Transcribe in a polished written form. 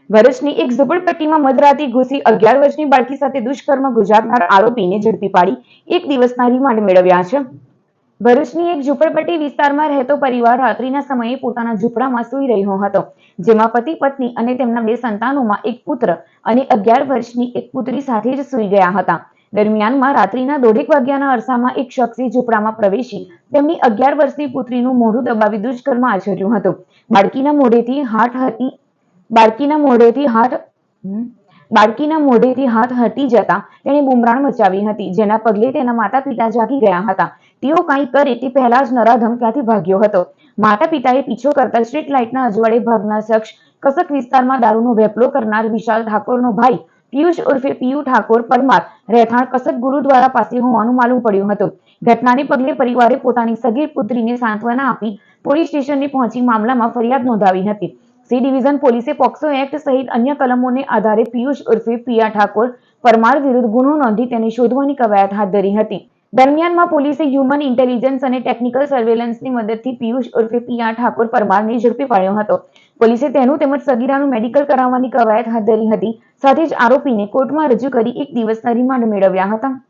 ભરૂચની એક ઝૂંપડપટ્ટીમાં મધરાતે ઘૂસી 11 વર્ષની બાળકી સાથે દુષ્કર્મ ગુજારનાર આરોપીને ઝડપી પાડી 1 દિવસના રિમાન્ડ મેળવ્યા છે. ભરૂચની એક ઝૂંપડપટ્ટી વિસ્તારમાં રહેતો પરિવાર રાત્રિના સમયે પોતાના ઝૂંપડામાં સૂઈ રહ્યો હતો, જેમાં પતિ પત્ની અને તેમના 2 સંતાનોમાં એક પુત્ર અને 11 વર્ષની એક પુત્રી સાથે જ સૂઈ ગયા હતા. દરમિયાનમાં રાત્રિના 1:30 વાગ્યાના અરસામાં એક શખ્સે ઝૂંપડામાં પ્રવેશી તેમની 11 વર્ષની પુત્રીનું મોઢું દબાવી દુષ્કર્મ આચર્યું હતું. બાળકીના મોઢેથી હાથ હટી જતા તેણે બૂમરાણ મચાવી હતી, જેના પગલે તેના માતા પિતા જાગી ગયા હતા. તેઓ કંઈ કરે તે પહેલા જ નરાધમ ત્યાંથી ભાગ્યો હતો. માતા પિતાએ પીછો કરતા સ્ટ્રીટ લાઇટના અજવાળે ભાગનાર શખ્સ કસક વિસ્તારમાં દારૂનો વેપલો કરનાર વિશાલ ઠાકોરનો ભાઈ પિયુષ ઉર્ફે પિયુ ઠાકોર પરમાર રહેઠાણ કસક ગુરુદ્વારા પાસે હોવાનું માલુમ પડ્યું હતું. ઘટનાને પગલે પરિવારે પોતાની સગીર પુત્રીને સાંત્વના આપી પોલીસ સ્ટેશને પહોંચી મામલામાં ફરિયાદ નોંધાવી હતી. સી ડિવિઝન પોલીસે પોક્સો એક્ટ સહિત અન્ય કલમોને આધારે પિયુષ ઉર્ફે પિયા ઠાકોર પરમાર વિરુદ્ધ ગુનો નોંધી તેને શોધવાની કવાયત હાથ ધરી હતી. દરમિયાનમાં પોલીસે હ્યુમન ઇન્ટેલિજન્સ અને ટેકનિકલ સર્વેલન્સની મદદથી પિયુષ ઉર્ફે પિયા ઠાકોર પરમારને ઝડપી પાડ્યો હતો. પોલીસે તેનું તેમજ સગીરાનું મેડિકલ કરાવવાની કવાયત હાથ ધરી હતી. સાથે જ આરોપીને કોર્ટમાં રજૂ કરી 1 દિવસના રિમાન્ડ મેળવ્યા હતા.